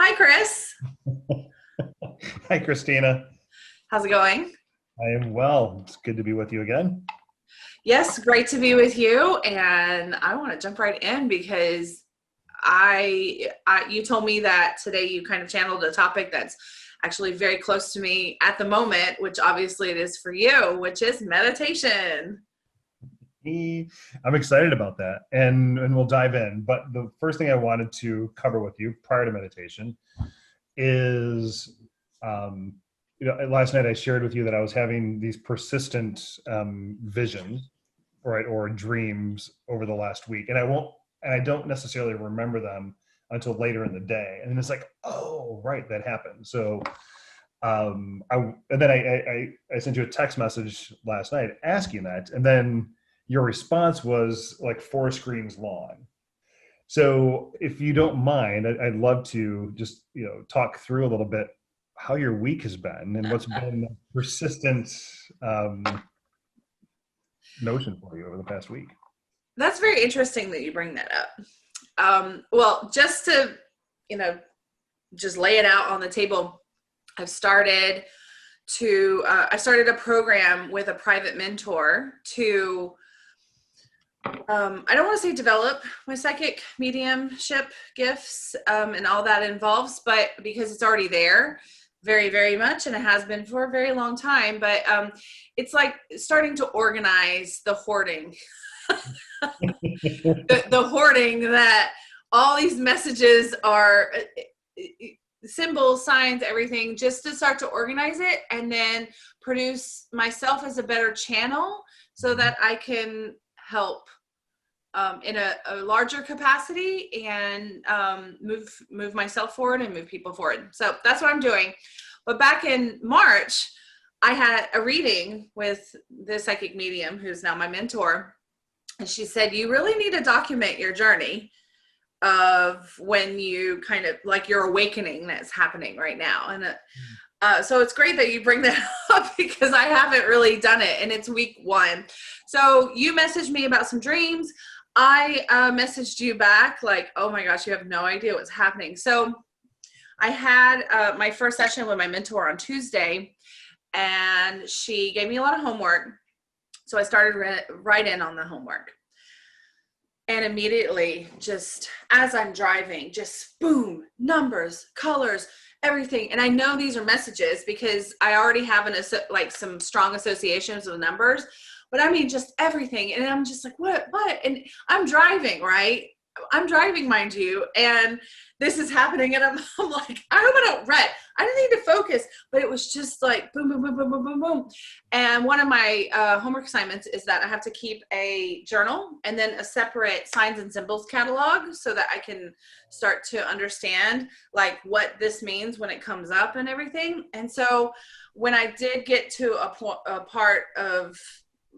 Hi, Chris. Hi, Christina. How's it going? I am well. It's good to be with you again. Yes, great to be with you. And I want to jump right in because you told me that today you kind of channeled a topic that's actually very close to me at the moment, which obviously it is for you, which is meditation. I'm excited about that, and we'll dive in. But the first thing I wanted to cover with you prior to meditation is, um, last night I shared with you that I was having these persistent visions, right, or dreams over the last week, and I don't necessarily remember them until later in the day, and then it's like, oh, right, that happened. So and then I sent you a text message last night asking that, and then your response was like four screens long. So if you don't mind, I'd love to just talk through a little bit how your week has been and what's been a persistent notion for you over the past week. That's very interesting that you bring that up. Well, just to, you know, just lay it out on the table, I've started I started a program with a private mentor to I don't want to say develop my psychic mediumship gifts and all that involves, but because it's already there very, very much, and it has been for a very long time, but it's like starting to organize the hoarding, the hoarding that all these messages are symbols, signs, everything, just to start to organize it and then produce myself as a better channel so that I can help in a larger capacity and move myself forward and move people forward. So that's what I'm doing. But back in March, I had a reading with the psychic medium who's now my mentor. And she said, you really need to document your journey of when you kind of like your awakening that's happening right now. And so it's great that you bring that up because I haven't really done it, and it's week one. So you messaged me about some dreams. I messaged you back like, oh my gosh, you have no idea what's happening. So I had my first session with my mentor on Tuesday, and she gave me a lot of homework. So I started right in on the homework. And immediately, just as I'm driving, just boom, numbers, colors, everything. And I know these are messages because I already have like some strong associations with numbers, but I mean, just everything. And I'm just like, what? And I'm driving, right? I'm driving, mind you, and this is happening. And I'm like, I hope I don't wreck. I didn't need to focus, but it was just like boom, boom, boom, boom, boom, boom, boom. And one of my homework assignments is that I have to keep a journal and then a separate signs and symbols catalog so that I can start to understand like what this means when it comes up and everything. And so when I did get to a part of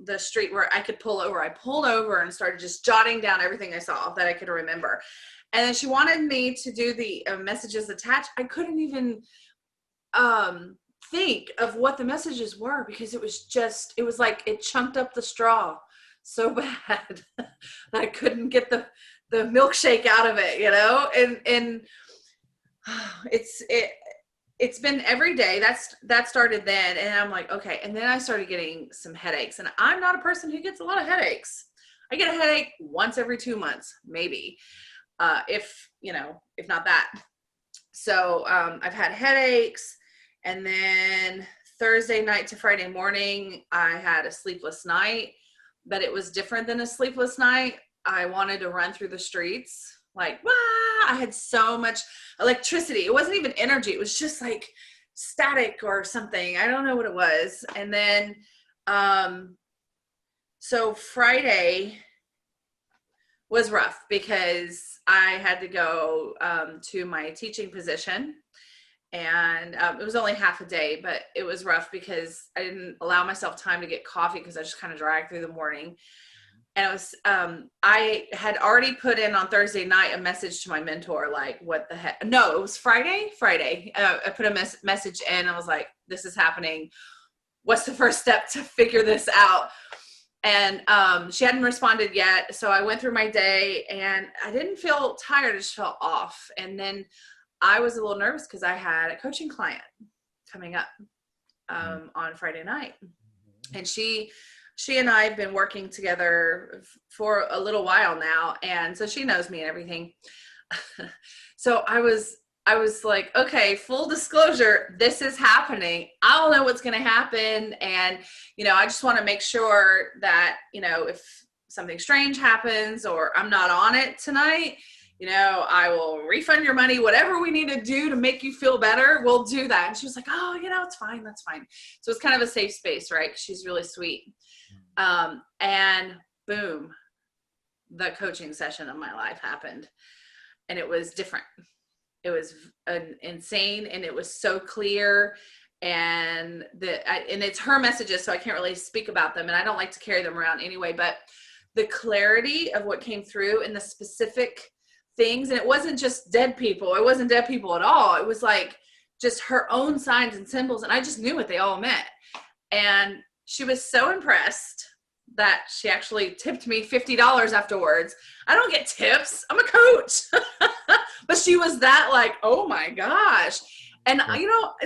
the street where I could pull over, I pulled over and started just jotting down everything I saw that I could remember. And then she wanted me to do the messages attached. I couldn't even think of what the messages were because it was like it chunked up the straw so bad that I couldn't get the milkshake out of it, and it's been every day. That started then, and I'm like, okay. And then I started getting some headaches, and I'm not a person who gets a lot of headaches. I get a headache once every 2 months, maybe, if not that. So I've had headaches, and then Thursday night to Friday morning, I had a sleepless night, but it was different than a sleepless night. I wanted to run through the streets like, wow, I had so much electricity. It wasn't even energy. It was just like static or something. I don't know what it was. And then, so Friday was rough because I had to go to my teaching position, and it was only half a day, but it was rough because I didn't allow myself time to get coffee because I just kind of dragged through the morning. And it was, I had already put in on Thursday night a message to my mentor, like, what the heck? No, it was Friday. I put a message in. I was like, this is happening. What's the first step to figure this out? And she hadn't responded yet. So I went through my day and I didn't feel tired. I just felt off. And then I was a little nervous because I had a coaching client coming up on Friday night. And she and I have been working together for a little while now. And so she knows me and everything. So I was like, okay, full disclosure, this is happening. I don't know what's going to happen. And, I just want to make sure that, if something strange happens or I'm not on it tonight, I will refund your money, whatever we need to do to make you feel better, we'll do that. And she was like, oh, it's fine. That's fine. So it's kind of a safe space, right? 'Cause she's really sweet. And boom, the coaching session of my life happened. And it was different. It was insane. And it was so clear. And and it's her messages, so I can't really speak about them. And I don't like to carry them around anyway, but the clarity of what came through and the specific things. And it wasn't just dead people. It wasn't dead people at all. It was like just her own signs and symbols. And I just knew what they all meant. And she was so impressed that she actually tipped me $50 afterwards. I don't get tips. I'm a coach. But she was that like, oh my gosh. And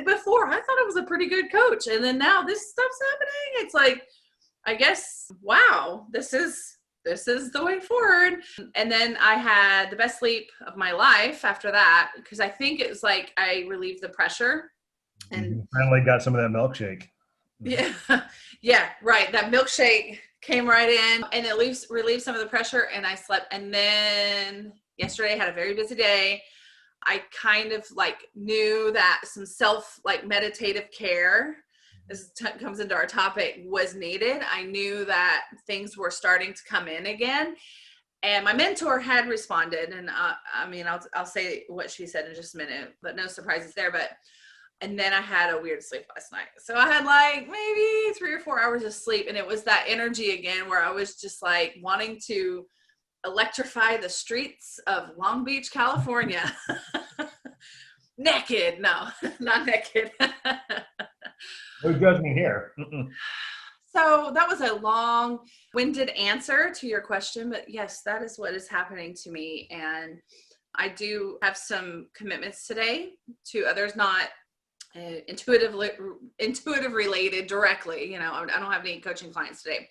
before I thought I was a pretty good coach. And then now this stuff's happening. It's like, I guess, wow, this is the way forward. And then I had the best sleep of my life after that, because I think it was like I relieved the pressure. And you finally got some of that milkshake. Yeah, right. That milkshake came right in and it relieved some of the pressure, and I slept. And then yesterday I had a very busy day. I kind of like knew that some meditative care, this comes into our topic, was needed. I knew that things were starting to come in again. And my mentor had responded. And I'll say what she said in just a minute, but no surprises there. And then I had a weird sleep last night. So I had like maybe 3 or 4 hours of sleep. And it was that energy again, where I was just like wanting to electrify the streets of Long Beach, California. Naked. No, not naked. No judgment here. So that was a long-winded answer to your question, but yes, that is what is happening to me. And I do have some commitments today to others, not intuitive related directly. I don't have any coaching clients today,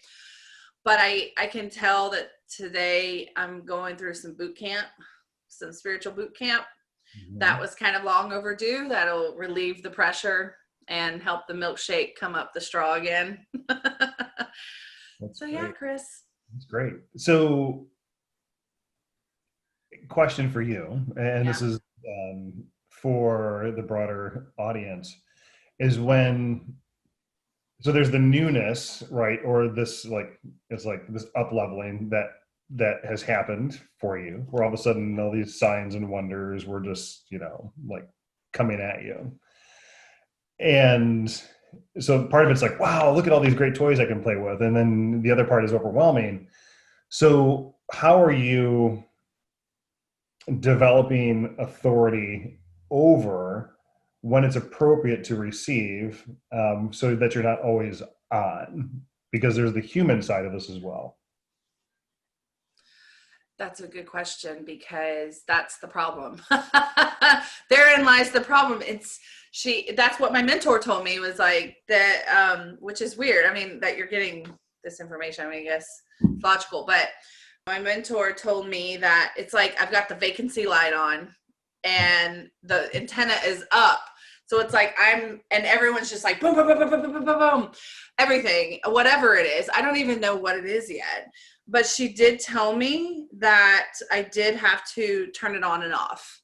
but I can tell that today I'm going through some spiritual boot camp. Mm-hmm. That was kind of long overdue. That'll relieve the pressure and help the milkshake come up the straw again. So yeah, Chris. That's great. So question for you, and this is for the broader audience, is so there's the newness, right? Or this it's like this up-leveling that has happened for you, where all of a sudden all these signs and wonders were just, like coming at you. And so part of it's like, wow, look at all these great toys I can play with. And then the other part is overwhelming. So how are you developing authority over when it's appropriate to receive, so that you're not always on? Because there's the human side of this as well. That's a good question, because that's the problem. Therein lies the problem. That's what my mentor told me, was like that, which is weird. I mean, that you're getting this information, I guess it's logical, but my mentor told me that it's like I've got the vacancy light on and the antenna is up. So it's like and everyone's just like boom, boom, boom, boom, boom, boom, boom, boom, everything, whatever it is. I don't even know what it is yet. But she did tell me that I did have to turn it on and off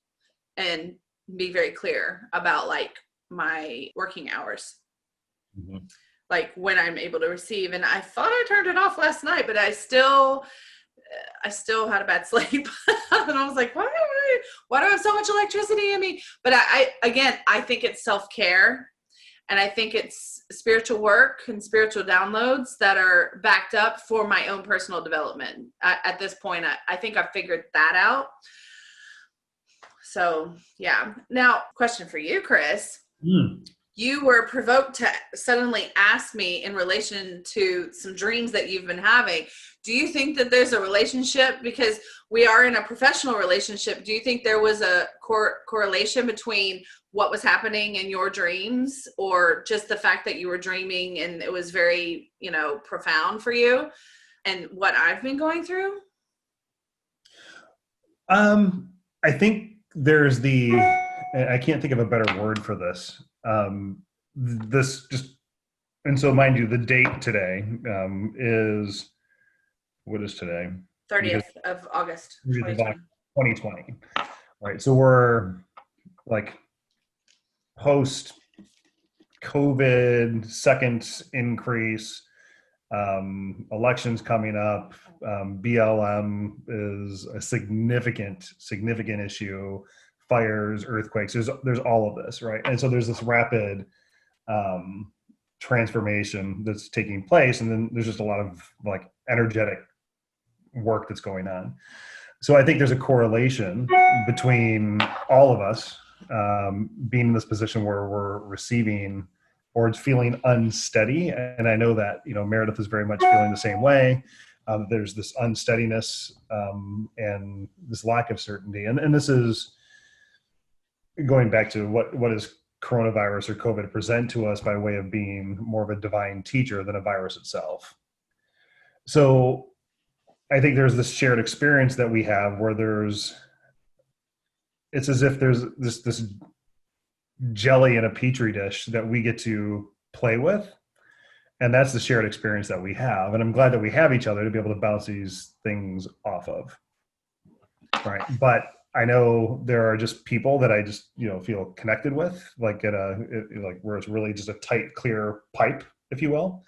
and be very clear about like my working hours, mm-hmm. like when I'm able to receive. And I thought I turned it off last night, but I still had a bad sleep. And I was like, why do I have so much electricity in me? But I think it's self-care. And I think it's spiritual work and spiritual downloads that are backed up for my own personal development. At this point, I think I've figured that out. So, yeah. Now, question for you, Chris. you were provoked to suddenly ask me in relation to some dreams that you've been having. Do you think that there's a relationship, because we are in a professional relationship? Do you think there was a correlation between what was happening in your dreams, or just the fact that you were dreaming and it was very, profound for you, and what I've been going through? I think there's I can't think of a better word for this. And so mind you, the date today is, what is today? 30th of August, 2020. 2020. Right. So we're like post COVID, second increase, elections coming up. BLM is a significant issue. Fires, earthquakes. There's all of this, right? And so there's this rapid transformation that's taking place, and then there's just a lot of like energetic work that's going on. So I think there's a correlation between all of us being in this position where we're receiving, or it's feeling unsteady. And I know that, Meredith is very much feeling the same way. There's this unsteadiness and this lack of certainty. And this is going back to what is coronavirus or COVID present to us by way of being more of a divine teacher than a virus itself. So I think there's this shared experience that we have where it's as if there's this jelly in a petri dish that we get to play with. And that's the shared experience that we have. And I'm glad that we have each other to be able to bounce these things off of. Right. But I know there are just people that I just, feel connected with, like where it's really just a tight, clear pipe, if you will.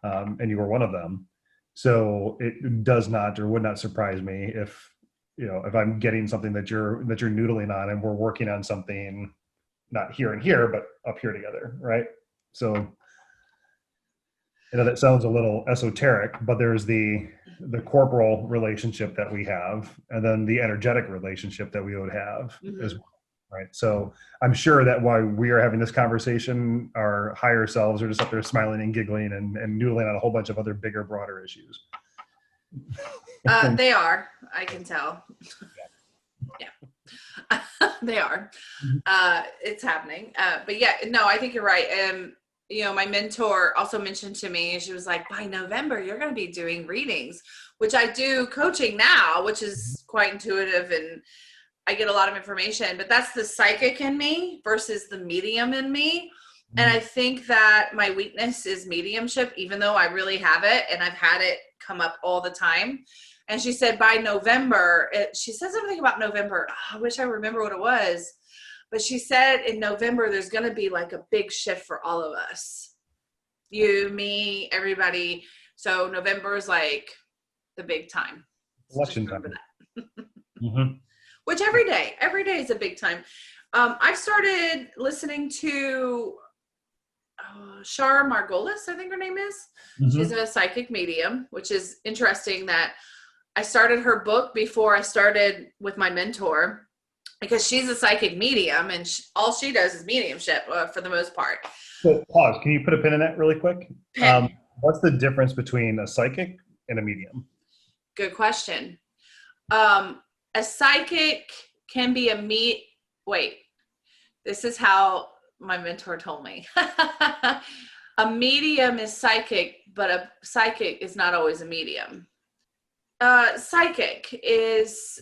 And you were one of them. So it does not, or would not surprise me if I'm getting something that you're noodling on, and we're working on something, not here and here, but up here together. Right. So, that sounds a little esoteric, but there's the corporal relationship that we have, and then the energetic relationship that we would have as well, right? So I'm sure that while we are having this conversation, our higher selves are just up there smiling and giggling and noodling on a whole bunch of other bigger, broader issues. They are, I can tell. Yeah, they are. It's happening. But yeah, no, I think you're right. My mentor also mentioned to me, she was like, by November, you're going to be doing readings, which I do coaching now, which is quite intuitive, and I get a lot of information, but that's the psychic in me versus the medium in me. And I think that my weakness is mediumship, even though I really have it, and I've had it come up all the time. And she said by November, she said something about November. I wish I remember what it was. But she said in November, there's going to be like a big shift for all of us. You, me, everybody. So November is like the big time. Election time. That. Which every day is a big time. I've started listening to Shar Margolis, I think her name is. She's a psychic medium, which is interesting that I started her book before I started with my mentor, because she's a psychic medium, and all she does is mediumship for the most part. So pause. Can you put a pin in that really quick? What's the difference between a psychic and a medium? Good question. A psychic can be this is how my mentor told me. A medium is psychic, but a psychic is not always a medium. Psychic is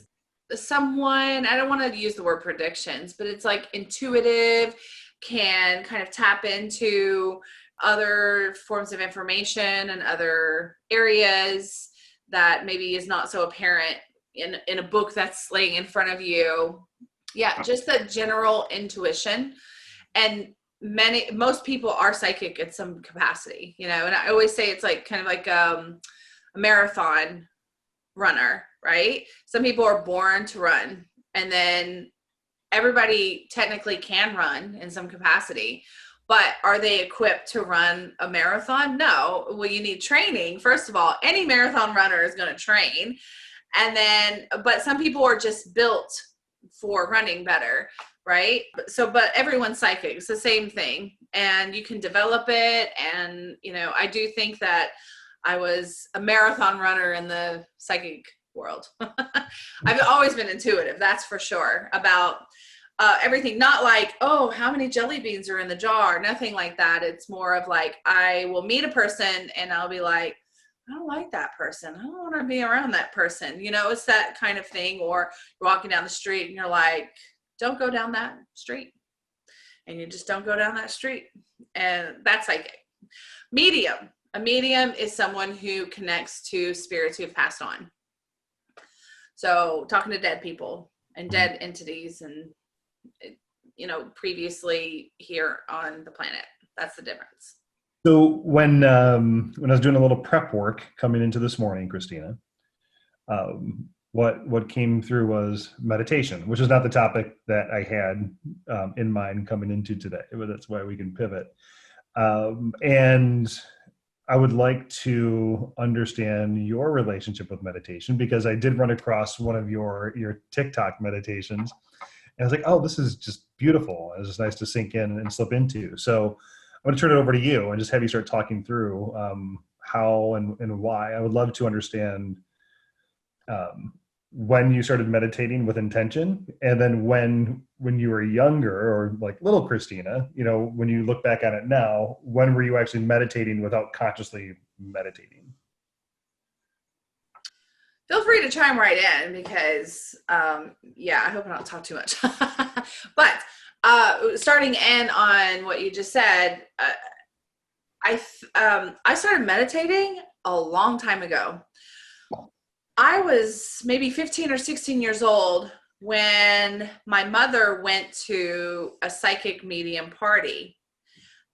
someone, I don't want to use the word predictions, but it's like intuitive, can kind of tap into other forms of information and other areas that maybe is not so apparent in a book that's laying in front of you. Yeah, just that general intuition. And most people are psychic in some capacity, and I always say it's like kind of like a marathon runner, right? Some people are born to run, and then everybody technically can run in some capacity, but are they equipped to run a marathon? No. Well, you need training. First of all, any marathon runner is going to train. But some people are just built for running better, right? But everyone's psychic. It's the same thing. and you can develop it. And, you know, I do think that I was a marathon runner in the psychic world. I've always been intuitive, that's for sure, about everything. Not like, oh, how many jelly beans are in the jar? Nothing like that. It's more of like, I will meet a person and I'll be like, I don't like that person. I don't want to be around that person. You know, it's that kind of thing. Or you're walking down the street and you're like, don't go down that street. And you just don't go down that street. And that's like medium. A medium is someone who connects to spirits who have passed on. So talking to dead people and dead entities and, you know, previously here on the planet. That's the difference. So when I was doing a little prep work coming into this morning, Christina, what came through was meditation, which is not the topic that I had in mind coming into today, but that's why we can pivot. And I would like to understand your relationship with meditation, because I did run across one of your TikTok meditations, and I was like, oh, this is just beautiful. It's just nice to sink in and slip into. So I'm going to turn it over to you and just have you start talking through how and why. I would love to understand when you started meditating with intention, and then when you were younger, or like little Christina, you know, when you look back at it now, when were you actually meditating without consciously meditating? Feel free to chime right in, because yeah, I hope I don't talk too much. But starting in on what you just said, I started meditating a long time ago. I was maybe 15 or 16 years old when my mother went to a psychic medium party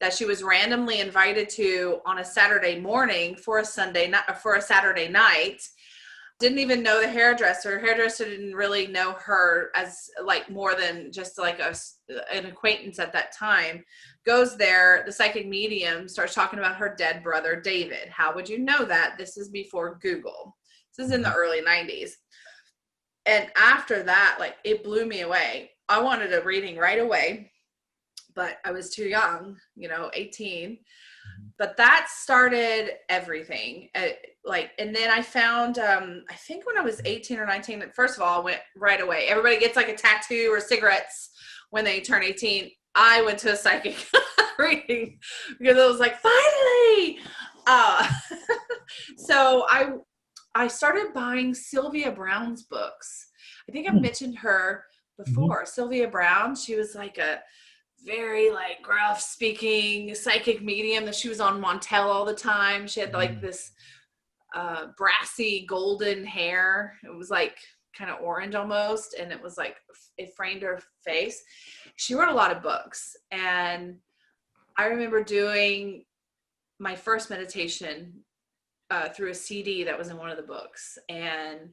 that she was randomly invited to on a Saturday morning for a Saturday night. Didn't even know the hairdresser. Hairdresser didn't really know her as like more than just like an acquaintance at that time. Goes there, the psychic medium starts talking about her dead brother, David. How would you know that? This is before Google. This is in the early 90s. And after that, like, it blew me away. I wanted a reading right away, but I was too young, you know, 18. But that started everything. And then I found, I think when I was 18 or 19, first of all, I went right away. Everybody gets like a tattoo or cigarettes when they turn 18. I went to a psychic reading because I was like, finally. So I started buying Sylvia Browne's books. I think I've mentioned her before. Sylvia Browne, she was like a very like gruff speaking psychic medium that she was on Montel all the time. She had like this brassy golden hair. It was like kind of orange almost. And it was like, it framed her face. She wrote a lot of books. And I remember doing my first meditation through a CD that was in one of the books. And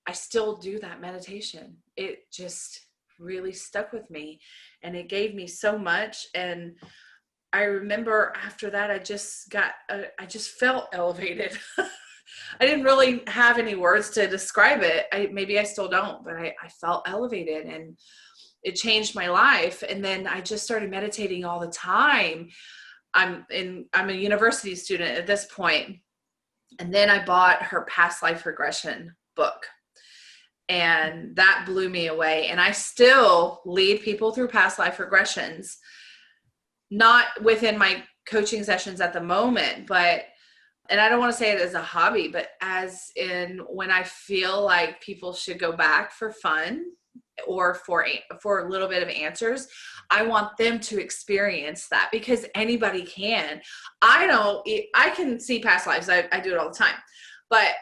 I still do that meditation. It just really stuck with me, and it gave me so much. And I remember after that, I just felt elevated. I didn't really have any words to describe it. Maybe I still don't, but I felt elevated, and it changed my life. And then I just started meditating all the time. I'm a university student at this point. And then I bought her past life regression book, and that blew me away. And I still lead people through past life regressions, not within my coaching sessions at the moment, and I don't want to say it as a hobby, but as in when I feel like people should go back for fun or for a little bit of answers, I want them to experience that, because anybody can. I can see past lives. I do it all the time, but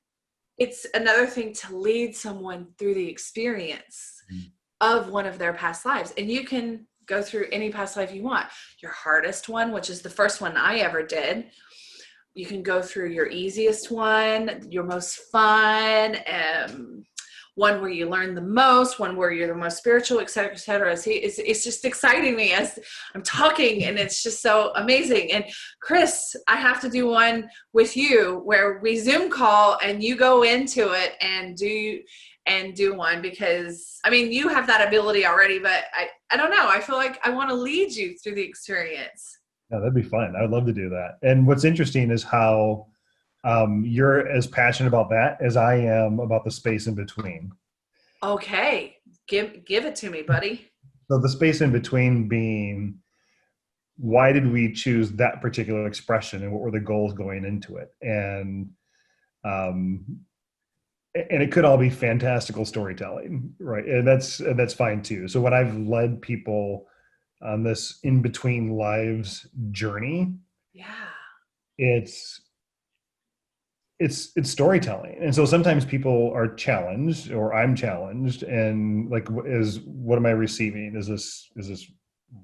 it's another thing to lead someone through the experience of one of their past lives. And you can go through any past life you want. Your hardest one, which is the first one I ever did. You can go through your easiest one, your most fun, one where you learn the most, one where you're the most spiritual, et cetera, et cetera. See, it's just exciting me as I'm talking, and it's just so amazing. And Chris, I have to do one with you where we Zoom call and you go into it and do one, because I mean, you have that ability already, but I don't know. I feel like I want to lead you through the experience. Yeah, that'd be fun. I would love to do that. And what's interesting is how you're as passionate about that as I am about the space in between. Okay. Give it to me, buddy. So the space in between being, why did we choose that particular expression and what were the goals going into it? Um, and it could all be fantastical storytelling, right? And that's fine too. So when I've led people on this in between lives journey, Yeah. it's storytelling. And so sometimes people are challenged, or I'm challenged, and like, what am I receiving? Is this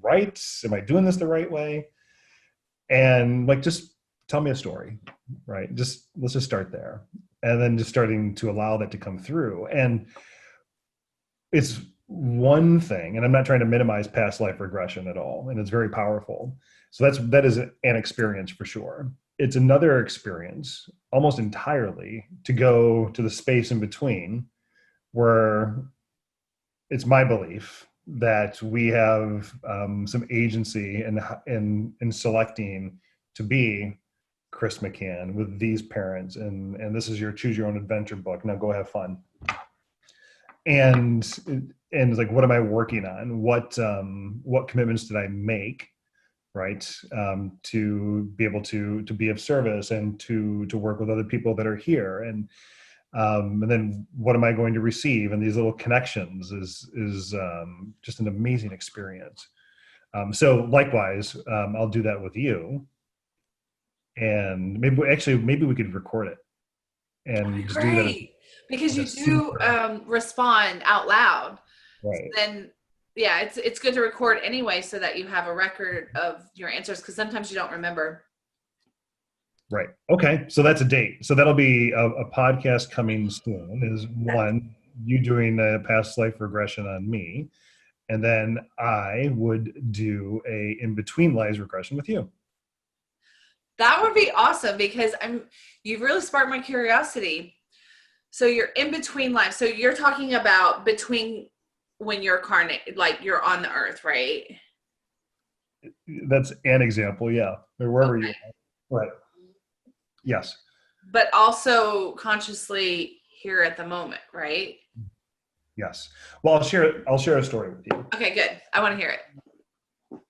right? Am I doing this the right way? And like, just tell me a story, right? Let's just start there. And then just starting to allow that to come through. And it's one thing, and I'm not trying to minimize past life regression at all, and it's very powerful. So that is an experience for sure. It's another experience almost entirely to go to the space in between, where it's my belief that we have some agency in selecting to be Chris McCann with these parents, and this is your choose your own adventure book. Now go have fun. And it's like, what am I working on? What commitments did I make, right? To be able to be of service and to work with other people that are here, and then what am I going to receive? And these little connections is just an amazing experience. So likewise, I'll do that with you, and maybe we could record it and just do that. Great. Because you do respond out loud. Right. Then yeah, it's good to record anyway, so that you have a record of your answers, because sometimes you don't remember. Right. Okay. So that's a date. So that'll be a podcast coming soon. Is one, you doing a past life regression on me, and then I would do a in between lives regression with you. That would be awesome, because you've really sparked my curiosity. So you're in between lives. So you're talking about between when you're incarnate, like you're on the earth, right? That's an example. Yeah. Or wherever you are. Right. Yes. But also consciously here at the moment, right? Yes. Well, I'll share a story with you. Okay, good. I want to hear it.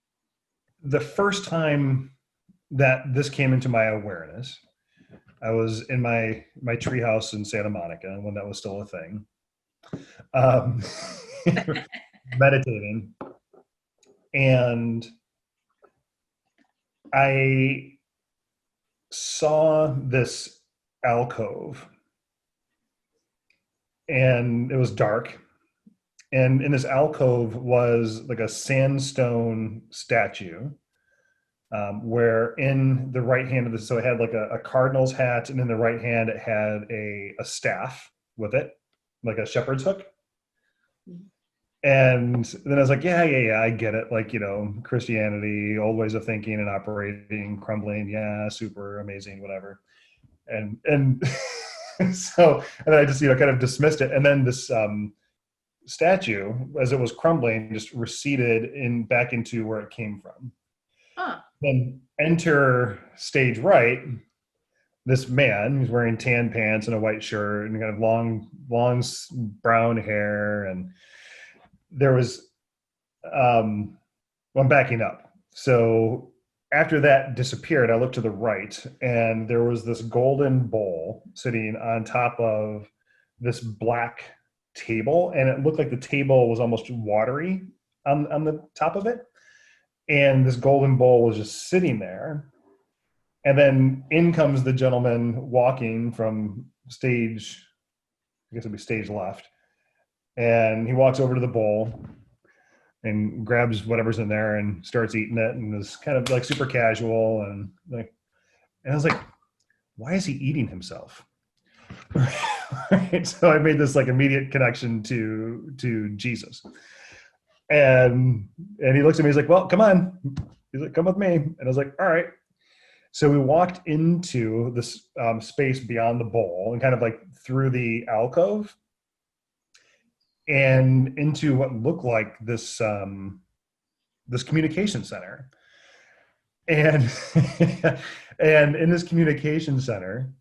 The first time that this came into my awareness, I was in my treehouse in Santa Monica when that was still a thing, meditating, and I saw this alcove, and it was dark, and in this alcove was like a sandstone statue, where in the right hand of this, so it had like a cardinal's hat, and in the right hand it had a staff with it, like a shepherd's hook. And then I was like, yeah, I get it. Like, Christianity, old ways of thinking and operating, crumbling. Yeah, super amazing, whatever. And so, and then I just, kind of dismissed it. And then this statue, as it was crumbling, just receded back into where it came from. Huh. Then enter stage right, this man who's wearing tan pants and a white shirt and kind of long brown hair. And there was, I'm backing up. So after that disappeared, I looked to the right, and there was this golden bowl sitting on top of this black table, and it looked like the table was almost watery on the top of it. And this golden bowl was just sitting there. And then in comes the gentleman walking from stage, I guess it'd be stage left. And he walks over to the bowl and grabs whatever's in there and starts eating it, and is kind of like super casual. And I was like, why is he eating himself? Right? So I made this like immediate connection to Jesus. And he looks at me, he's like, well, come on. He's like, come with me. And I was like, all right. So we walked into this space beyond the bowl and kind of like through the alcove and into what looked like this communication center. And and in this communication center,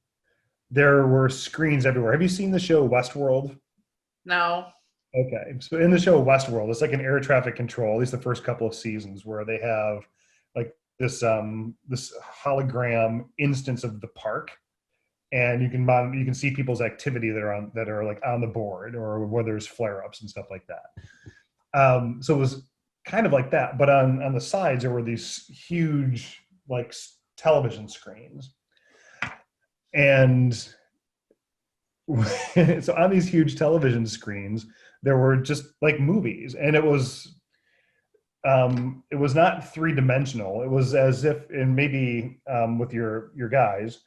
there were screens everywhere. Have you seen the show Westworld? No. Okay, so in the show Westworld, it's like an air traffic control. At least the first couple of seasons, where they have like this hologram instance of the park, and you can see people's activity that are like on the board, or where there's flare ups and stuff like that. So it was kind of like that, but on the sides there were these huge like television screens, and so on these huge television screens there were just like movies, and it was not three-dimensional. It was as if, and maybe with your guys,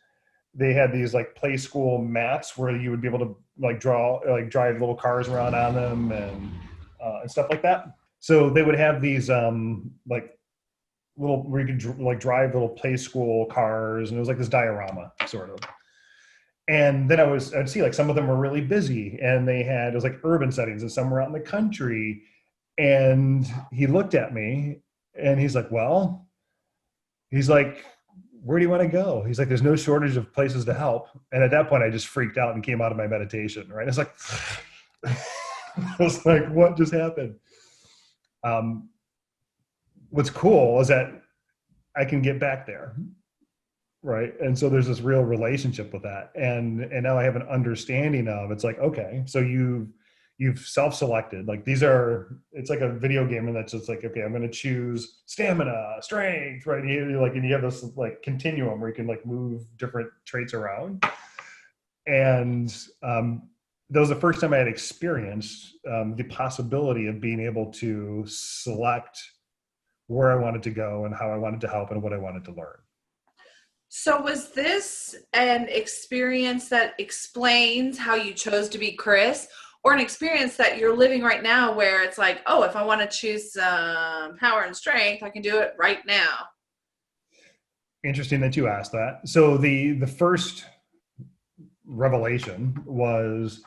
they had these like play school mats where you would be able to like drive little cars around on them, and stuff like that. So they would have these like little where you could like drive little play school cars, and it was like this diorama sort of. And then I'd see like some of them were really busy, and it was like urban settings, and some were out in the country. And he looked at me and he's like, well, he's like, where do you want to go? He's like, there's no shortage of places to help. And at that point I just freaked out and came out of my meditation, right? It's like, I was like, what just happened? What's cool is that I can get back there, right? And so there's this real relationship with that, and now I have an understanding of, it's like, okay, so you've self-selected, like it's like a video game, and that's just like, okay, I'm going to choose stamina, strength, right? And you have this like continuum where you can like move different traits around. And that was the first time I had experienced the possibility of being able to select where I wanted to go and how I wanted to help and what I wanted to learn. So was this an experience that explains how you chose to be Chris, or an experience that you're living right now where it's like, oh, if I want to choose power and strength, I can do it right now? Interesting that you asked that. So the first revelation was,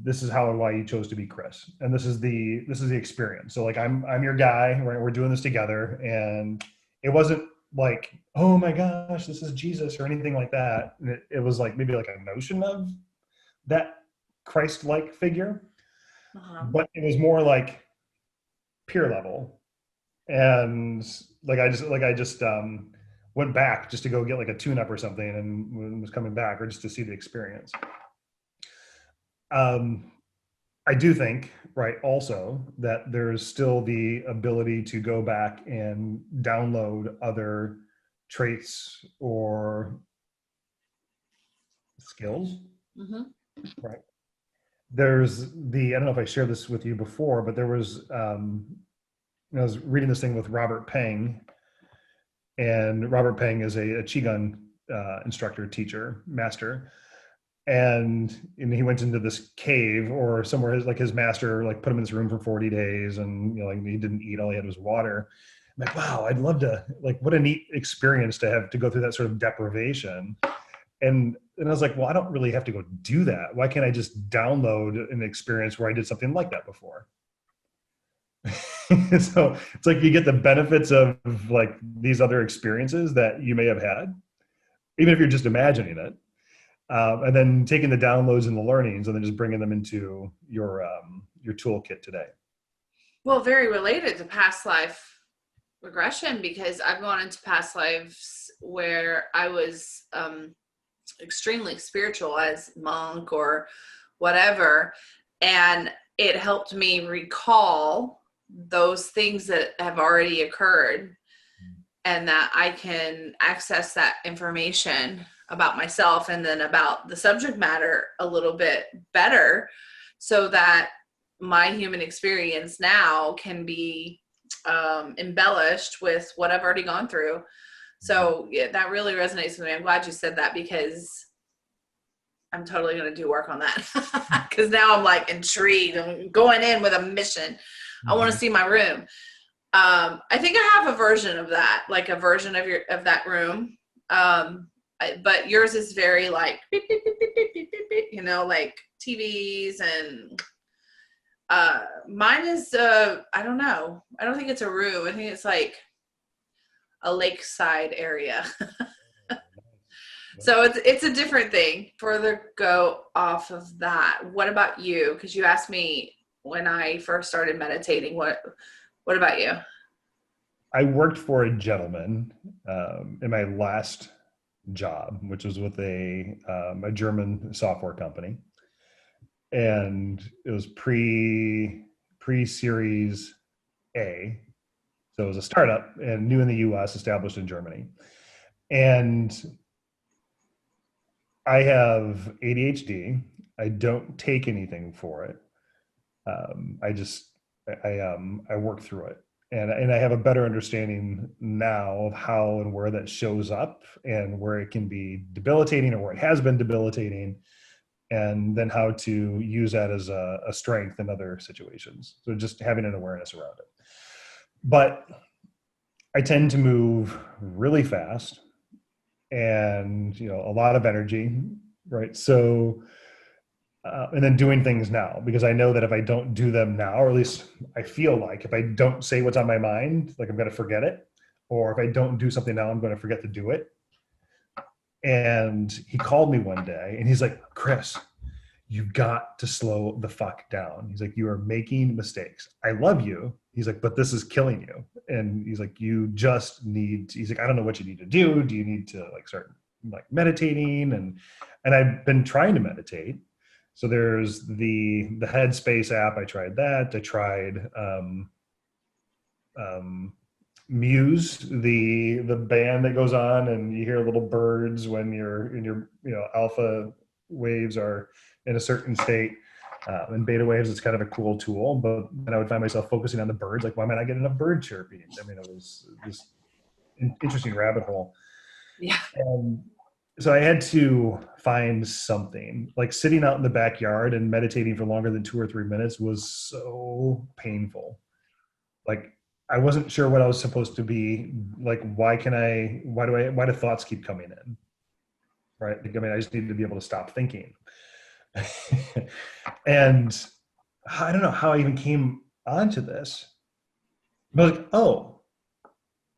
this is how and why you chose to be Chris, and this is the experience. So like I'm your guy, right? We're doing this together, and it wasn't like, oh my gosh, this is Jesus or anything like that. It was like maybe like a notion of that Christ-like figure, but it was more like peer level. And I just went back just to go get like a tune-up or something, and was coming back, or just to see the experience. I do think, right, also that there's still the ability to go back and download other traits or skills, right? There's I don't know if I shared this with you before, but there was, I was reading this thing with Robert Peng, and Robert Peng is a Qigong instructor, teacher, master. And he went into this cave or somewhere, like his master like put him in this room for 40 days, and like he didn't eat, all he had was water. I'm like, wow, I'd love to, like, what a neat experience to have to go through that sort of deprivation. And I was like, well, I don't really have to go do that. Why can't I just download an experience where I did something like that before? So it's like you get the benefits of like these other experiences that you may have had, even if you're just imagining it. And then taking the downloads and the learnings, and then just bringing them into your toolkit today. Well, very related to past life regression, because I've gone into past lives where I was extremely spiritual as monk or whatever, and it helped me recall those things that have already occurred, and that I can access that information about myself and then about the subject matter a little bit better, so that my human experience now can be embellished with what I've already gone through. So yeah, that really resonates with me. I'm glad you said that, because I'm totally going to do work on that because now I'm like intrigued. I'm going in with a mission. I want to see my room. I think I have a version of that, like a version of that room. But yours is very like, beep, beep, beep, beep, beep, beep, beep, you know, like TVs and mine is, I don't know. I don't think it's a room. I think it's like a lakeside area. So it's a different thing. Further go off of that. What about you? Because you asked me when I first started meditating. What about you? I worked for a gentleman in my last job, which was with a German software company, and it was pre-Series A, so it was a startup and new in the U.S., established in Germany, and I have ADHD. I don't take anything for it. I just I work through it, and I have a better understanding now of how and where that shows up, and where it can be debilitating or where it has been debilitating, and then how to use that as a strength in other situations. So just having an awareness around it. But I tend to move really fast, and a lot of energy, right? So and then doing things now, because I know that if I don't do them now, or at least I feel like if I don't say what's on my mind, like I'm going to forget it, or if I don't do something now, I'm going to forget to do it. And he called me one day and he's like, Chris, you got to slow the fuck down. He's like, you are making mistakes. I love you. He's like, but this is killing you. And he's like, you just need he's like, I don't know what you need to do. Do you need to like start like meditating? And I've been trying to meditate. So there's the Headspace app. I tried that. I tried Muse, the band that goes on and you hear little birds when you're in your alpha waves are in a certain state. In beta waves, it's kind of a cool tool, but then I would find myself focusing on the birds. Like, why might I get enough bird chirping? I mean, it was this interesting rabbit hole. Yeah. And so I had to find something. Like sitting out in the backyard and meditating for longer than 2 or 3 minutes was so painful. Like I wasn't sure what I was supposed to be like. Why do thoughts keep coming in? Right. Like, I mean, I just needed to be able to stop thinking. And I don't know how I even came onto this. But like, oh,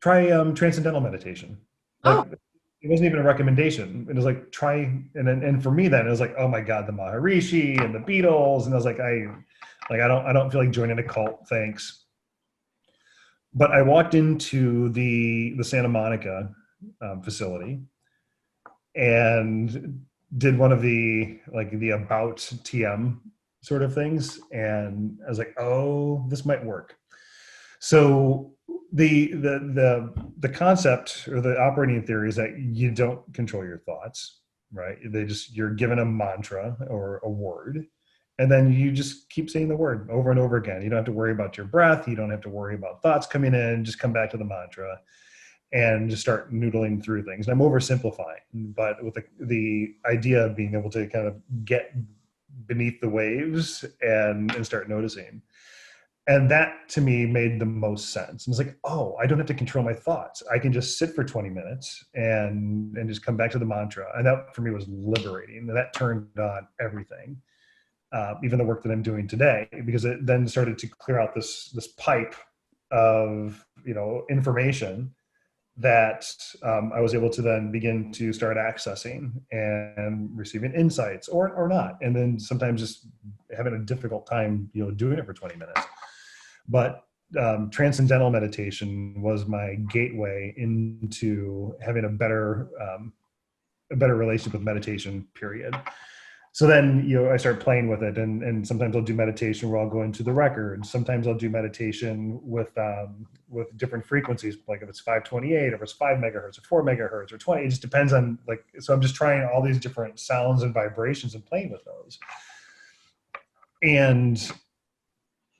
try transcendental meditation. Like Oh, it wasn't even a recommendation. It was like try, and for me then it was like, oh my god, the Maharishi and the Beatles, and I was like, I don't feel like joining a cult, thanks. But I walked into the Santa Monica facility and did one of the about TM sort of things, and I was like, oh, this might work. So the concept or the operating theory is that you don't control your thoughts, right? You're given a mantra or a word, and then you just keep saying the word over and over again. You don't have to worry about your breath. You don't have to worry about thoughts coming in. Just come back to the mantra and just start noodling through things. And I'm oversimplifying, but with the idea of being able to kind of get beneath the waves and start noticing. And that to me made the most sense. And it's like, oh, I don't have to control my thoughts. I can just sit for 20 minutes and just come back to the mantra. And that for me was liberating. And that turned on everything, even the work that I'm doing today, because it then started to clear out this pipe of information that I was able to then begin to start accessing and receiving insights or not. And then sometimes just having a difficult time, doing it for 20 minutes. But transcendental meditation was my gateway into having a better relationship with meditation, period. So then, I start playing with it, and sometimes I'll do meditation where I'll go into the records. Sometimes I'll do meditation with different frequencies, like if it's 528, or if it's 5 megahertz, or 4 megahertz, or 20. It just depends on so I'm just trying all these different sounds and vibrations and playing with those. And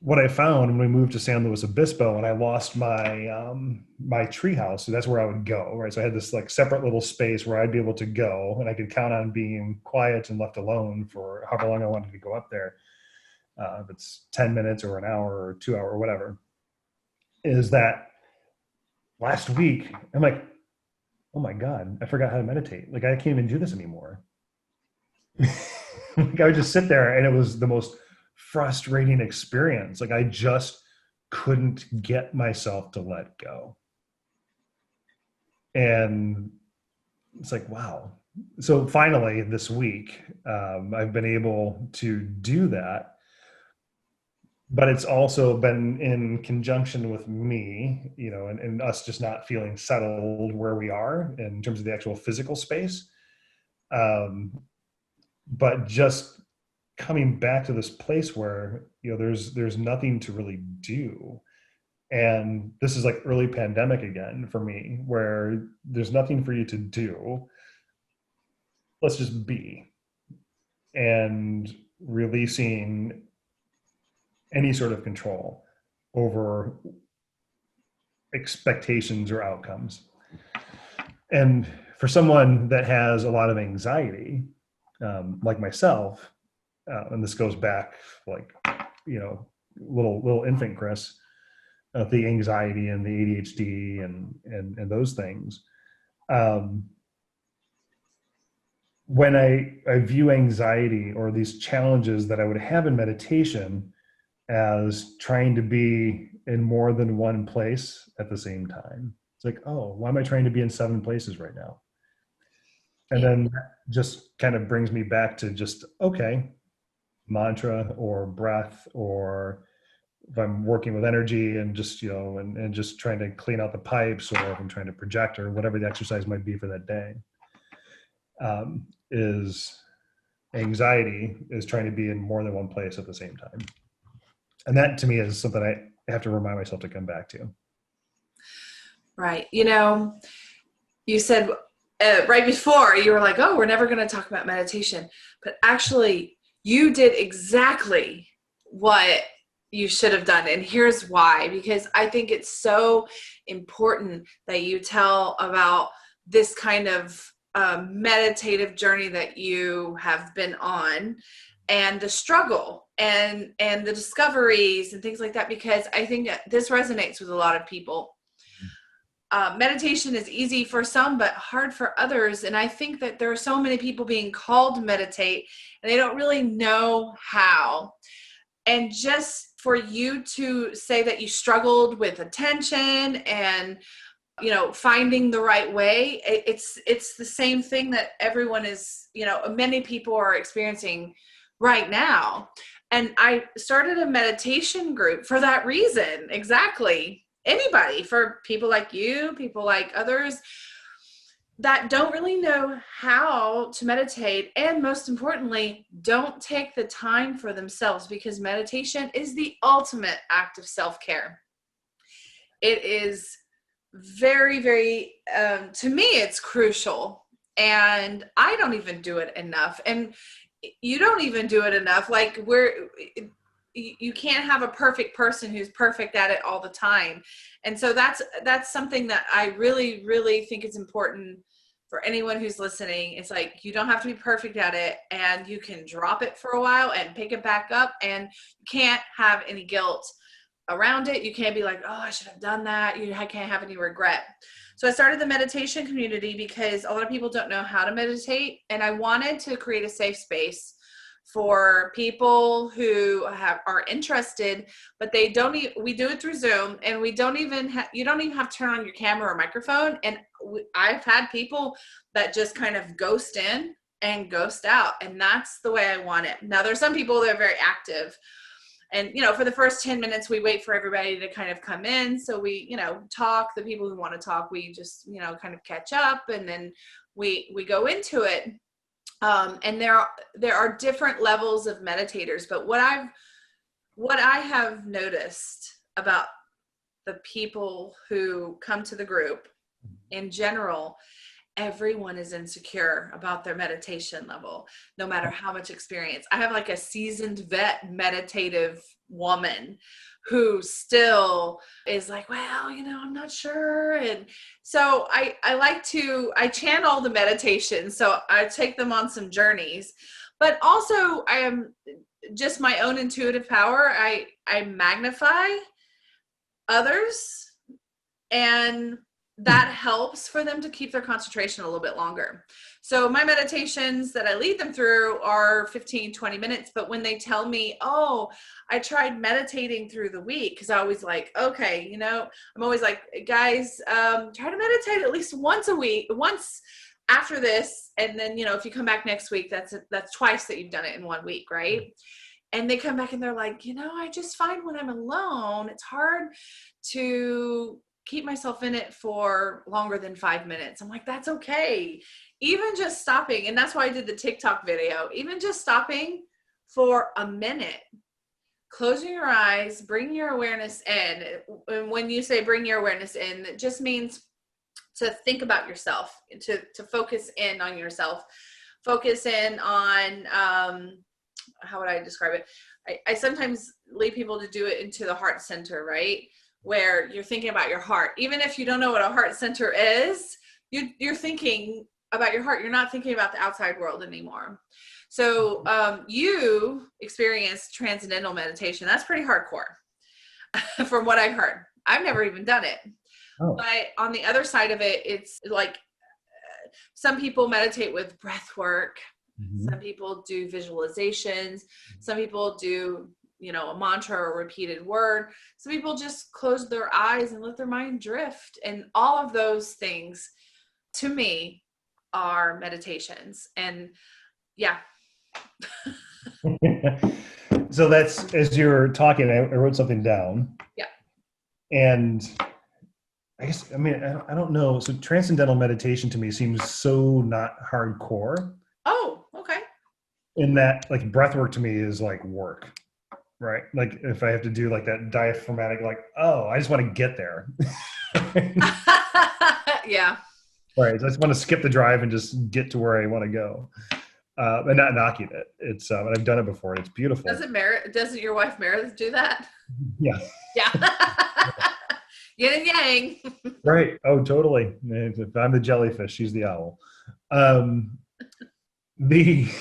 what I found when we moved to San Luis Obispo and I lost my tree house, so that's where I would go, right? So I had this like separate little space where I'd be able to go and I could count on being quiet and left alone for however long I wanted to go up there. If it's 10 minutes or an hour or 2 hour or whatever, is that last week, I'm like, oh my God, I forgot how to meditate. Like I can't even do this anymore. Like I would just sit there and it was the most frustrating experience. Like I just couldn't get myself to let go. And it's like, wow. So finally this week, I've been able to do that, but it's also been in conjunction with me, and us just not feeling settled where we are in terms of the actual physical space. Um, but just coming back to this place where there's nothing to really do, and this is like early pandemic again for me, where there's nothing for you to do. Let's just be, and releasing any sort of control over expectations or outcomes. And for someone that has a lot of anxiety, like myself, and this goes back like, little infant Chris, of the anxiety and the ADHD and those things. When I view anxiety or these challenges that I would have in meditation as trying to be in more than one place at the same time. It's like, oh, why am I trying to be in 7 places right now? And then that just kind of brings me back to just, okay, mantra or breath, or if I'm working with energy and just, and just trying to clean out the pipes, or if I'm trying to project or whatever the exercise might be for that day, is anxiety is trying to be in more than one place at the same time. And that to me is something I have to remind myself to come back to. Right. You said right before you were like, oh, we're never going to talk about meditation, but actually you did exactly what you should have done. And here's why, because I think it's so important that you tell about this kind of meditative journey that you have been on, and the struggle and the discoveries and things like that, because I think that this resonates with a lot of people. Meditation is easy for some, but hard for others. And I think that there are so many people being called to meditate and they don't really know how. And just for you to say that you struggled with attention and, finding the right way, it's the same thing that everyone is, many people are experiencing right now. And I started a meditation group for that reason. Exactly. Anybody, for people like you, people like others that don't really know how to meditate, and most importantly, don't take the time for themselves, because meditation is the ultimate act of self-care. It is very, very, to me, it's crucial. And I don't even do it enough. And you don't even do it enough. Like you can't have a perfect person who's perfect at it all the time. And so that's something that I really, really think is important for anyone who's listening. It's like, you don't have to be perfect at it, and you can drop it for a while and pick it back up, and you can't have any guilt around it. You can't be like, oh, I should have done that. I can't have any regret. So I started the meditation community because a lot of people don't know how to meditate, and I wanted to create a safe space for people who are interested, but they don't. We do it through Zoom, and we don't even you don't even have to turn on your camera or microphone. And I've had people that just kind of ghost in and ghost out, and that's the way I want it. Now, there's some people that are very active. And, for the first 10 minutes, we wait for everybody to kind of come in. So we, talk, the people who want to talk, we just, kind of catch up, and then we go into it. And there are different levels of meditators, but what I have noticed about the people who come to the group in general everyone is insecure about their meditation level, no matter how much experience. I have like a seasoned vet meditative woman who still is like, well, I'm not sure. And so I channel the meditation. So I take them on some journeys, but also I am just my own intuitive power. I magnify others, and that helps for them to keep their concentration a little bit longer. So my meditations that I lead them through are 15, 20 minutes. But when they tell me, oh, I tried meditating through the week, because I always like, okay, I'm always like, guys, try to meditate at least once a week, once after this. And then, if you come back next week, that's twice that you've done it in 1 week, right? And they come back and they're like, I just find when I'm alone, it's hard to keep myself in it for longer than 5 minutes. I'm like, that's okay. Even just stopping. And that's why I did the TikTok video. Even just stopping for a minute, closing your eyes, bring your awareness in. And when you say bring your awareness in, it just means to think about yourself, to focus in on yourself, focus in on, how would I describe it? I sometimes lead people to do it into the heart center, right? Where you're thinking about your heart. Even if you don't know what a heart center is, you're thinking about your heart. You're not thinking about the outside world anymore. So you experienced transcendental meditation. That's pretty hardcore from what I've heard. I've never even done it. Oh. But on the other side of it, it's like some people meditate with breath work. Mm-hmm. Some people do visualizations. Some people do a mantra or a repeated word. Some people just close their eyes and let their mind drift. And all of those things, to me, are meditations. And yeah. So that's, as you're talking, I wrote something down. Yeah. And I guess, I don't know. So transcendental meditation to me seems so not hardcore. Oh, okay. In that, like, breath work to me is like work. Right. Like if I have to do like that diaphragmatic, like, oh, I just want to get there. Yeah. Right. So I just want to skip the drive and just get to where I want to go. And not knocking it. It's, and I've done it before. And it's beautiful. Doesn't your wife Meredith do that? Yeah. Yeah. Yin and yang. Right. Oh, totally. If I'm the jellyfish, she's the owl. It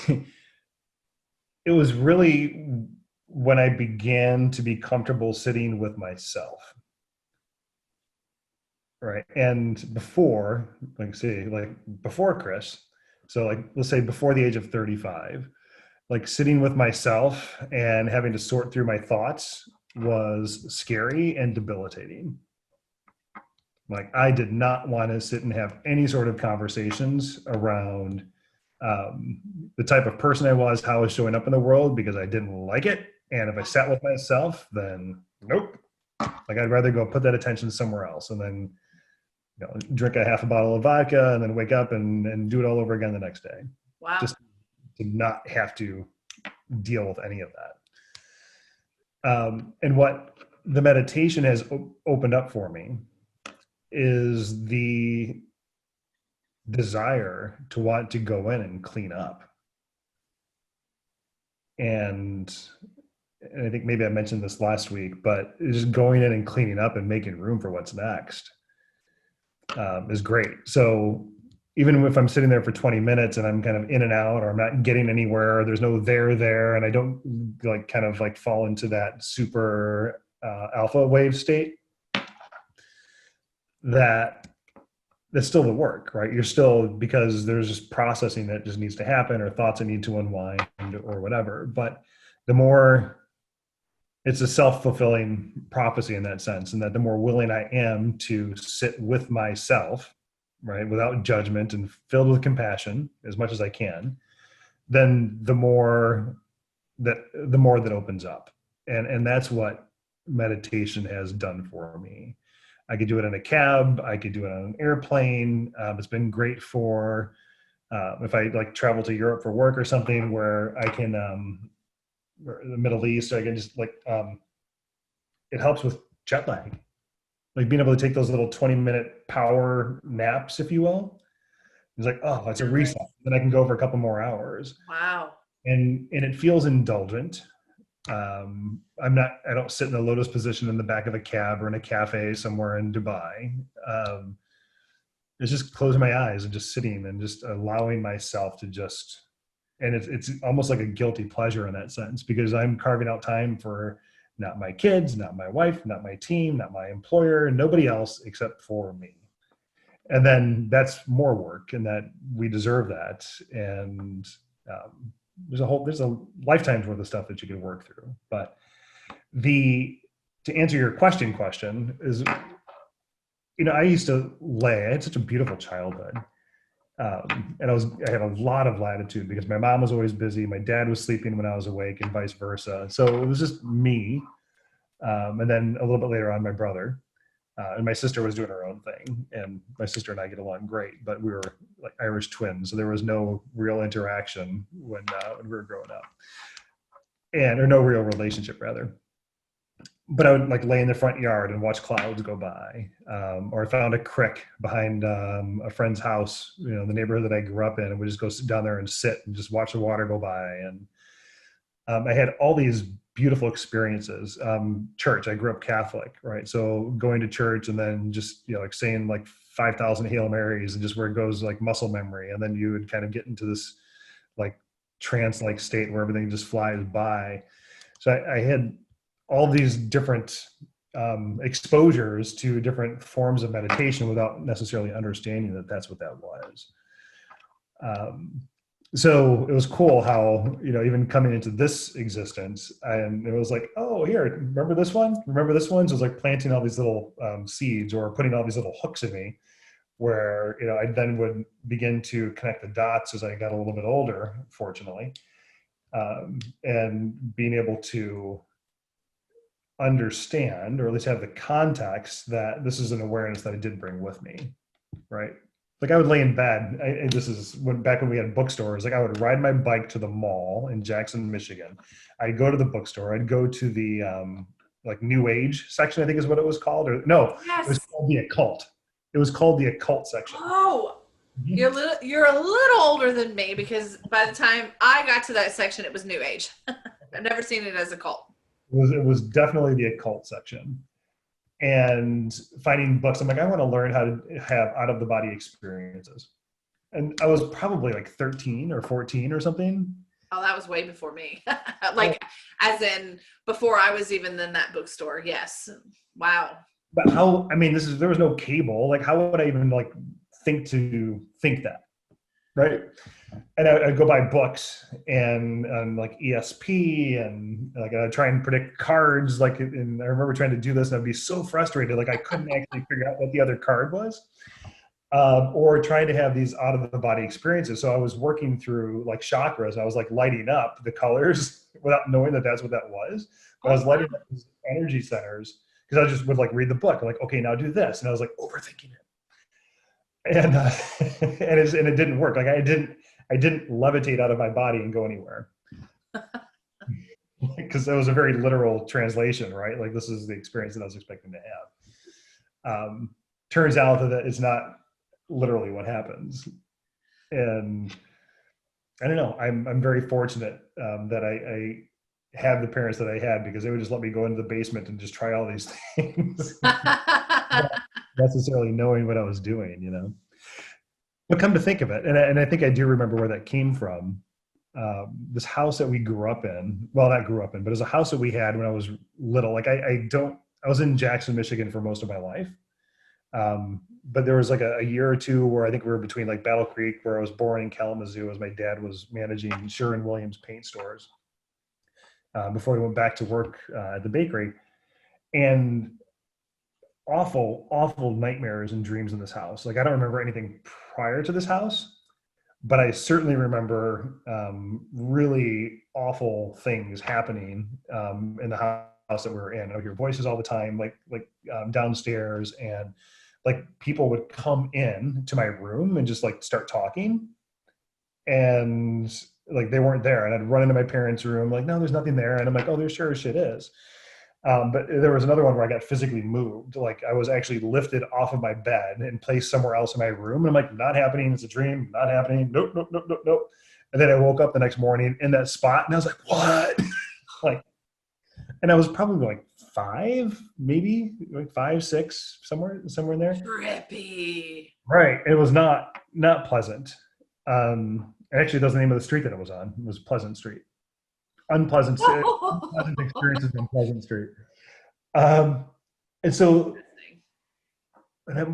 was really when I began to be comfortable sitting with myself. Right. And before, before Chris, so like, let's say before the age of 35, like sitting with myself and having to sort through my thoughts was scary and debilitating. Like I did not want to sit and have any sort of conversations around the type of person I was, how I was showing up in the world, because I didn't like it. And if I sat with myself, then nope. Like I'd rather go put that attention somewhere else and then, drink a half a bottle of vodka and then wake up and do it all over again the next day. Wow. Just to not have to deal with any of that. And what the meditation has opened up for me is the desire to want to go in and clean up. And I think maybe I mentioned this last week, but just going in and cleaning up and making room for what's next is great. So even if I'm sitting there for 20 minutes and I'm kind of in and out, or I'm not getting anywhere, there's no there, and I don't fall into that super alpha wave state, that's still the work, right? You're still, because there's just processing that just needs to happen, or thoughts that need to unwind or whatever. But the more, it's a self-fulfilling prophecy in that sense, and that the more willing I am to sit with myself, right, without judgment and filled with compassion as much as I can, then the more that opens up. And that's what meditation has done for me. I could do it in a cab. I could do it on an airplane. It's been great for if I travel to Europe for work or something, where I can, or the Middle East, I can just it helps with jet lag. Like being able to take those little 20-minute power naps, if you will, It's like, oh, it's a reset. Then I can go for a couple more hours. Wow. And it feels indulgent. I don't sit in a lotus position in the back of a cab or in a cafe somewhere in Dubai. Um, it's just closing my eyes and just sitting and just allowing myself to just, and it's almost like a guilty pleasure in that sense, because I'm carving out time for not my kids, not my wife, not my team, not my employer, and nobody else except for me. And then that's more work, and that we deserve that. And um, there's a lifetime's worth of stuff that you can work through. But the to answer your question is, I used to lay. I had such a beautiful childhood, and I had a lot of latitude because my mom was always busy. My dad was sleeping when I was awake, and vice versa. So it was just me, and then a little bit later on, my brother. And my sister was doing her own thing, and my sister and I get along great, but we were like Irish twins, so there was no real interaction when we were growing up, or no real relationship rather. But I would like lay in the front yard and watch clouds go by, or I found a creek behind a friend's house, the neighborhood that I grew up in, and we just go sit down there and sit and just watch the water go by. And I had all these beautiful experiences. Church, I grew up Catholic, right? So going to church and then just, like saying like 5,000 Hail Marys and just where it goes like muscle memory. And then you would kind of get into this like trance-like state where everything just flies by. So I had all these different exposures to different forms of meditation without necessarily understanding that that's what that was. So it was cool how, even coming into this existence, and it was like, oh, here, remember this one? Remember this one? So it was like planting all these little seeds or putting all these little hooks in me where, I then would begin to connect the dots as I got a little bit older, fortunately, and being able to understand, or at least have the context that this is an awareness that I did bring with me, right? Like I would lay in bed. This is back when we had bookstores. Like I would ride my bike to the mall in Jackson, Michigan. I'd go to the bookstore. I'd go to the like New Age section, I think is what it was called. Or no, it was Yes. called the occult. It was called the occult section. Oh, you're a little older than me because by the time I got to that section, it was New Age. I've never seen it as a cult. It was definitely the occult section. And finding books, I'm like, I want to learn how to have out of the body experiences. And I was probably like 13 or 14 or something. Oh, that was way before me. Like, as in before I was even in that bookstore. Yes. Wow. But how? I mean, there was no cable. Like, how would I even like think that, right? And I'd go buy books and like ESP and like I'd try and predict cards. Like, and I remember trying to do this and I'd be so frustrated. Like I couldn't actually figure out what the other card was, or trying to have these out of the body experiences. So I was working through like chakras. I was like lighting up the colors without knowing that that's what that was. But I was lighting up these energy centers because I just would like read the book. Like, okay, now do this. And I was like overthinking it. And and it didn't work. Like I didn't levitate out of my body and go anywhere because that was a very literal translation, right? Like this is the experience that I was expecting to have. Turns out that it's not literally what happens, and I don't know. I'm very fortunate that I had the parents that I had because they would just let me go into the basement and just try all these things. Not necessarily knowing what I was doing. But come to think of it, and I think I do remember where that came from. This house that we grew up in, well, not grew up in, but it was a house that we had when I was little. Like I was in Jackson, Michigan for most of my life. But there was like a year or two where I think we were between like Battle Creek, where I was born, in Kalamazoo, as my dad was managing Sherwin-Williams paint stores before he went back to work at the bakery. And awful nightmares and dreams in this house. Like I don't remember anything prior to this house, but I certainly remember really awful things happening in the house that we were in. I would hear voices all the time, like downstairs, and like people would come in to my room and just like start talking, and like they weren't there, and I'd run into my parents' room like, no, there's nothing there, and I'm like, oh, there sure as shit is. But there was another one where I got physically moved. Like I was actually lifted off of my bed and placed somewhere else in my room. And I'm like, not happening. It's a dream. Not happening. Nope, nope, nope, nope, nope. And then I woke up the next morning in that spot and I was like, what? Like, and I was probably like 5, maybe like 5, 6, somewhere in there. Trippy. Right. It was not pleasant. Actually, that was the name of the street that it was on. It was Pleasant Street. Unpleasant experiences on Pleasant Street. Um, and so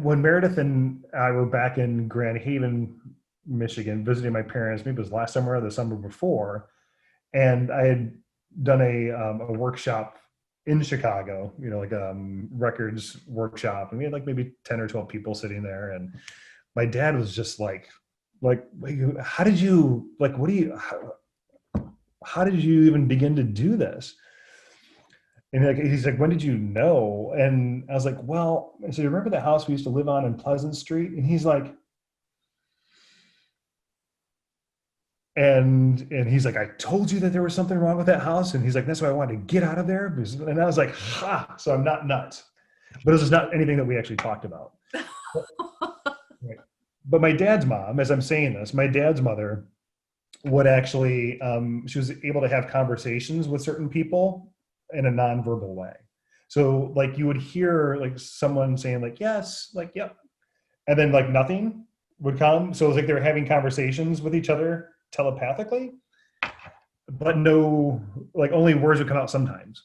when Meredith and I were back in Grand Haven, Michigan, visiting my parents, maybe it was last summer or the summer before, and I had done a workshop in Chicago, like records workshop, and we had like maybe 10 or 12 people sitting there, and my dad was just like, wait, how did you like? What do you? How did you even begin to do this? And he's like, when did you know? And I was like, well, I said, remember the house we used to live on in Pleasant Street? And he's like, and he's like, I told you that there was something wrong with that house. And he's like, that's why I wanted to get out of there. And I was like, ha, so I'm not nuts. But this is not anything that we actually talked about. Right. But my dad's mom, as I'm saying this, my dad's mother would actually, she was able to have conversations with certain people in a nonverbal way. So like you would hear like someone saying like, yes, like, yep. And then like nothing would come. So it was like they were having conversations with each other telepathically, but no, like only words would come out sometimes.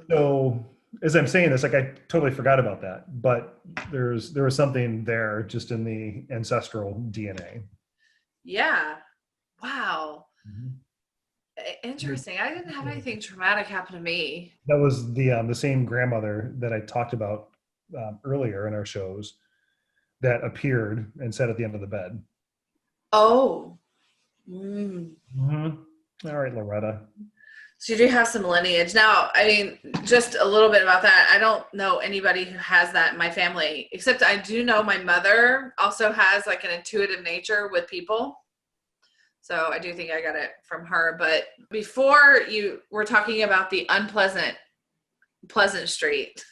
So as I'm saying this, like I totally forgot about that, but there was something there just in the ancestral DNA. Yeah. Wow. Mm-hmm. Interesting. I didn't have anything traumatic happen to me. That was the same grandmother that I talked about earlier in our shows that appeared and sat at the end of the bed. Oh. Mm-hmm. All right, Loretta. So you do have some lineage. Now, I mean, just a little bit about that. I don't know anybody who has that in my family, except I do know my mother also has like an intuitive nature with people. So I do think I got it from her. But before you were talking about the Pleasant Street,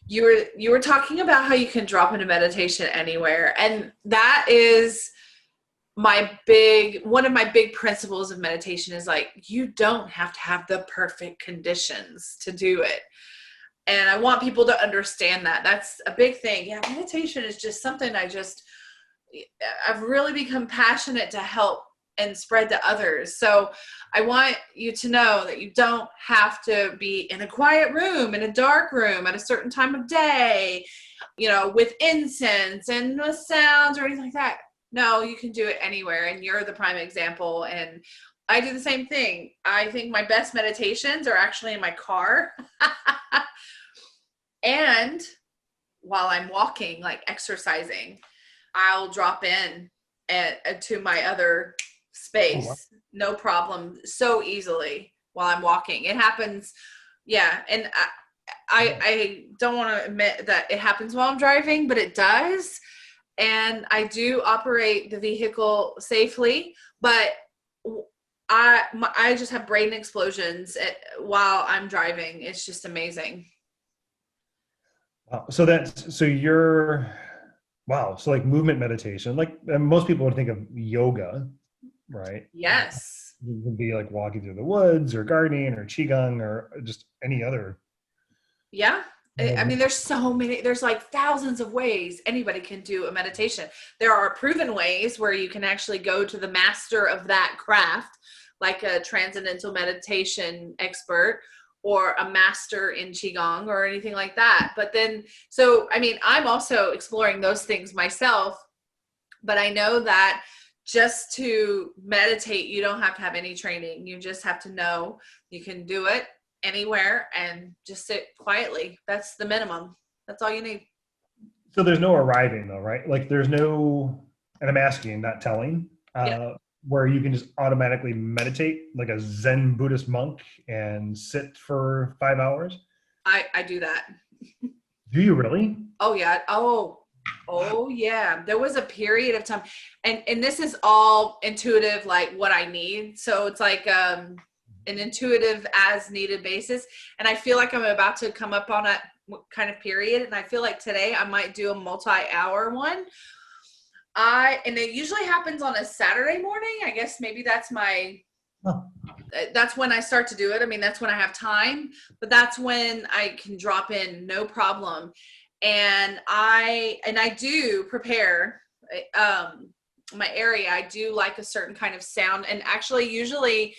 you were talking about how you can drop into meditation anywhere. And that is one of my big principles of meditation is like, you don't have to have the perfect conditions to do it. And I want people to understand that. That's a big thing. Yeah, meditation is just something I've really become passionate to help and spread to others. So I want you to know that you don't have to be in a quiet room, in a dark room at a certain time of day, with incense and with sounds or anything like that. No, you can do it anywhere. And you're the prime example. And I do the same thing. I think my best meditations are actually in my car. And while I'm walking, like exercising, I'll drop in to my other space. Oh, wow. No problem. So easily while I'm walking. It happens. Yeah. And I don't want to admit that it happens while I'm driving, but it does. And I do operate the vehicle safely, but I just have brain explosions while I'm driving. It's just amazing. Wow. So like movement meditation, like most people would think of yoga, right? Yes. It would be like walking through the woods or gardening or qigong or just any other. Yeah. I mean, there's like thousands of ways anybody can do a meditation. There are proven ways where you can actually go to the master of that craft, like a transcendental meditation expert or a master in qigong or anything like that. But then, I'm also exploring those things myself, but I know that just to meditate, you don't have to have any training. You just have to know you can do it anywhere and just sit quietly. That's the minimum. That's all you need. So there's no arriving though, right? Like there's no, and I'm asking, not telling, where you can just automatically meditate like a Zen Buddhist monk and sit for 5 hours. I do that. Do you really? Oh yeah. Oh yeah. There was a period of time and this is all intuitive, like what I need. So it's like, an intuitive as needed basis. And I feel like I'm about to come up on a kind of period. And I feel like today I might do a multi-hour one. And it usually happens on a Saturday morning. I guess maybe that's that's when I start to do it. I mean, that's when I have time, but that's when I can drop in no problem. And I do prepare, my area. I do like a certain kind of sound. And actually, usually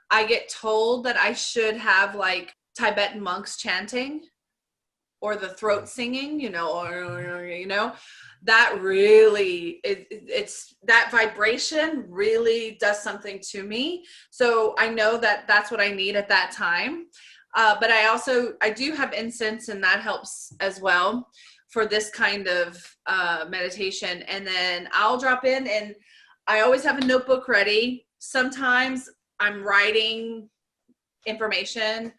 I get told that I should have like Tibetan monks chanting or the throat singing, or, that really, it's that vibration really does something to me. So I know that that's what I need at that time. But I do have incense, and that helps as well for this kind of meditation. And then I'll drop in, and I always have a notebook ready. Sometimes I'm writing information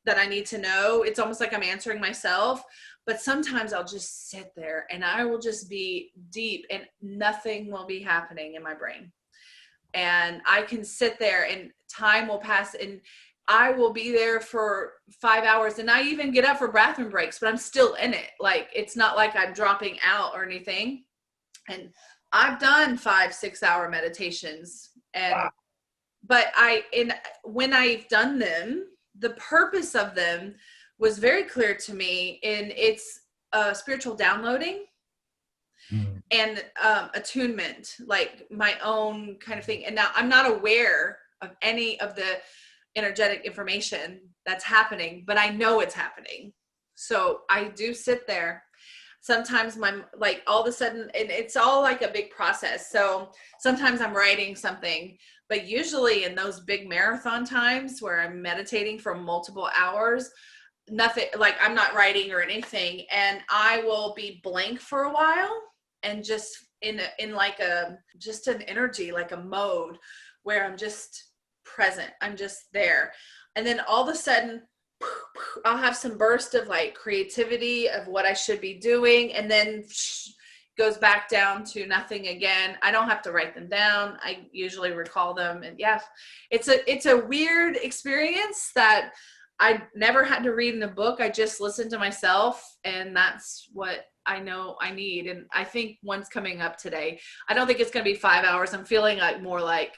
that I need to know. It's almost like I'm answering myself. But sometimes I'll just sit there and I will just be deep and nothing will be happening in my brain. And I can sit there and time will pass and I will be there for 5 hours, and I even get up for bathroom breaks, but I'm still in it. Like, it's not like I'm dropping out or anything. And I've done 5-6 hour meditations, and Wow. but when I've done them, the purpose of them was very clear to me, and it's spiritual downloading and attunement, like my own kind of thing. And now I'm not aware of any of the energetic information that's happening, but I know it's happening. So I do sit there. Sometimes like all of a sudden, and it's all like a big process. So sometimes I'm writing something, but usually in those big marathon times where I'm meditating for multiple hours, nothing, like I'm not writing or anything, and I will be blank for a while and just in like just an energy, like a mode where I'm just present. I'm just there. And then all of a sudden I'll have some burst of like creativity of what I should be doing, and then goes back down to nothing again. I don't have to write them down. I usually recall them. And yeah, it's a weird experience that I never had to read in a book. I just listened to myself, and that's what I know I need. And I think one's coming up today. I don't think it's going to be 5 hours. I'm feeling like more like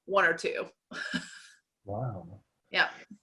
1 or 2. Wow. Yeah.